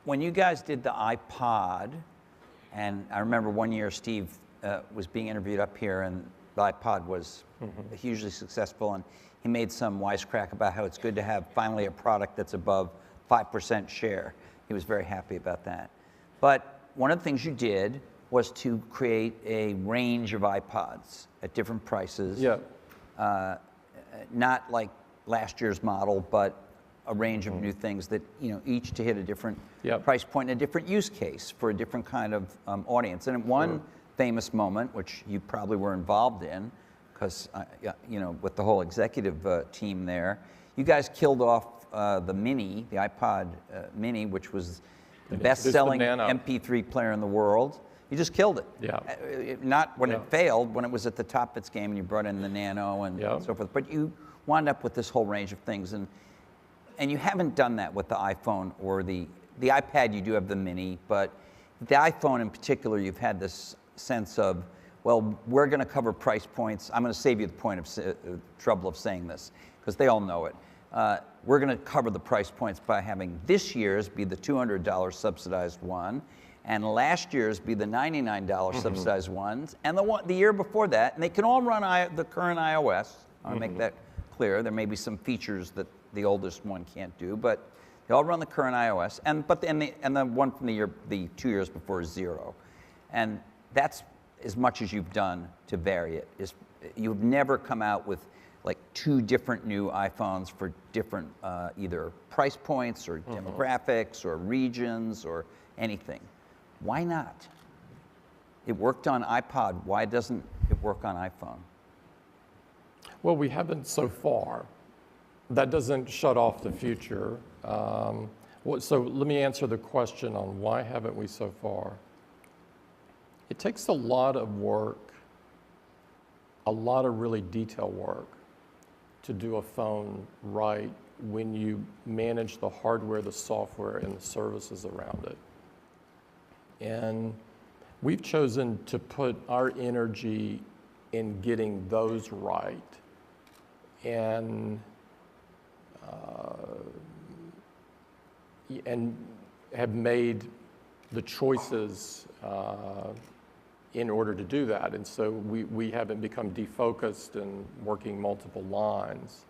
when you guys did the iPod, and I remember one year Steve was being interviewed up here, and the iPod was hugely successful, and he made some wisecrack about how it's good to have finally a product that's above 5% share. He was very happy about that. But one of the things you did was to create a range of iPods at different prices. Yeah. Not like last year's model, but a range of new things that, each to hit a different price point and a different use case for a different kind of audience. And one famous moment, which you probably were involved in, because, with the whole executive team there, you guys killed off the Mini, the iPod Mini, which was the best-selling MP3 player in the world. You just killed it. Yeah. Not when it failed, when it was at the top of its game and you brought in the Nano and so forth. But you wound up with this whole range of things. And you haven't done that with the iPhone or the iPad. You do have the Mini, but the iPhone in particular, you've had this sense of, well, we're going to cover price points. I'm going to save you the point of trouble of saying this, because they all know it. We're going to cover the price points by having this year's be the $200 subsidized one, and last year's be the $99 subsidized ones, and the year before that, and they can all run the current iOS. I want to make that clear. There may be some features that the oldest one can't do, but they all run the current iOS, and the one from the 2 years before is 0, and that's as much as you've done to vary it. You've never come out with like 2 different new iPhones for different either price points or demographics or regions or anything. Why not? It worked on iPod. Why doesn't it work on iPhone? Well, we haven't so far. That doesn't shut off the future. So let me answer the question on why haven't we so far. It takes a lot of work, a lot of really detailed work to do a phone right when you manage the hardware, the software, and the services around it. And we've chosen to put our energy in getting those right and have made the choices in order to do that. And so we haven't become defocused and working multiple lines.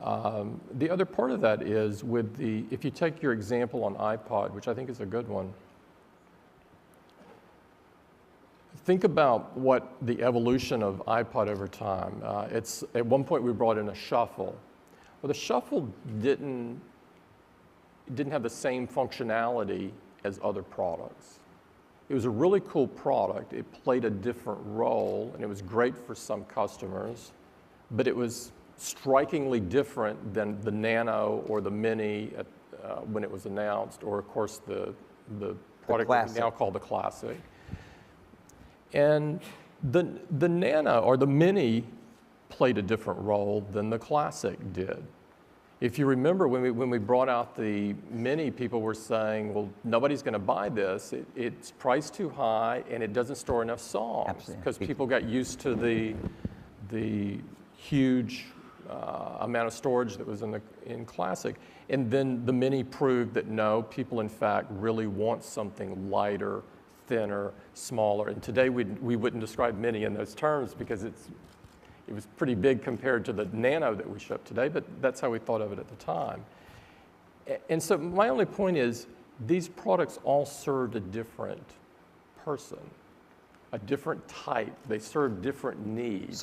The other part of that is if you take your example on iPod, which I think is a good one, think about what the evolution of iPod over time. At one point we brought in a shuffle. Well, the shuffle didn't have the same functionality as other products. It was a really cool product. It played a different role, and it was great for some customers, but it was strikingly different than the Nano or the Mini when it was announced, or of course the product that we now call the Classic. And the Nano or the Mini played a different role than the Classic did. If you remember when we brought out the Mini, people were saying, well, nobody's going to buy this. It's priced too high, and it doesn't store enough songs. Because people got used to the huge amount of storage that was in Classic. And then the Mini proved that no, people in fact really want something lighter, thinner, smaller. And today we wouldn't describe Mini in those terms because it was pretty big compared to the Nano that we ship today, but that's how we thought of it at the time. And so my only point is these products all served a different person, a different type. They serve different needs.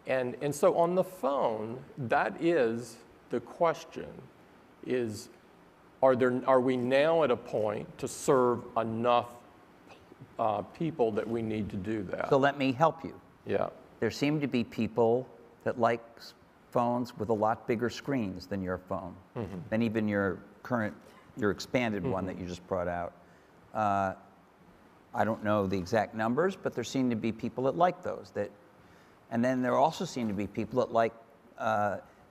And so on the phone, that is the question, is are we now at a point to serve enough people that we need to do that? So let me help you. Yeah. There seem to be people that like phones with a lot bigger screens than your phone, than even your expanded one that you just brought out. I don't know the exact numbers, but there seem to be people that like those. And then there also seem to be people that like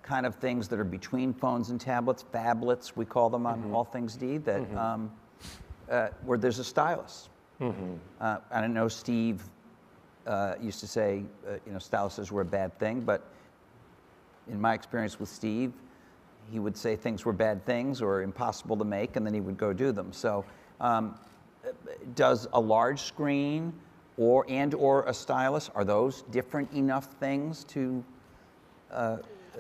kind of things that are between phones and tablets, phablets, we call them on All Things D, that where there's a stylus. I know Steve used to say, styluses were a bad thing, but in my experience with Steve, he would say things were bad things or impossible to make, and then he would go do them. So does a large screen or a stylus, are those different enough things to I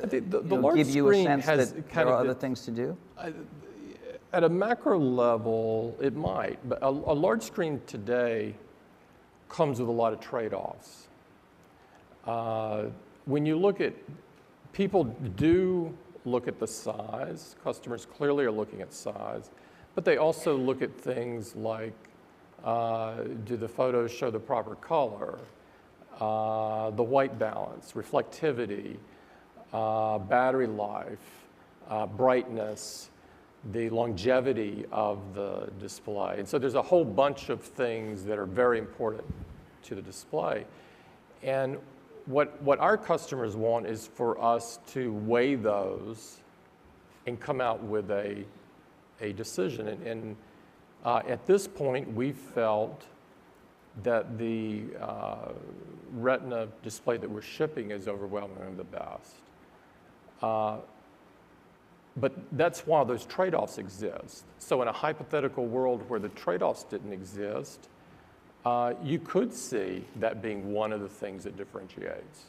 think the large give you a screen sense has that kind there of are other things to do? At a macro level, it might, but a large screen today comes with a lot of trade-offs. When you look at, people do look at the size, customers clearly are looking at size, but they also look at things like, do the photos show the proper color, the white balance, reflectivity, battery life, brightness, the longevity of the display. And so there's a whole bunch of things that are very important to the display. And what our customers want is for us to weigh those and come out with a decision. And at this point, we felt that the Retina display that we're shipping is overwhelmingly the best. But that's why those trade-offs exist. So in a hypothetical world where the trade-offs didn't exist, you could see that being one of the things that differentiates.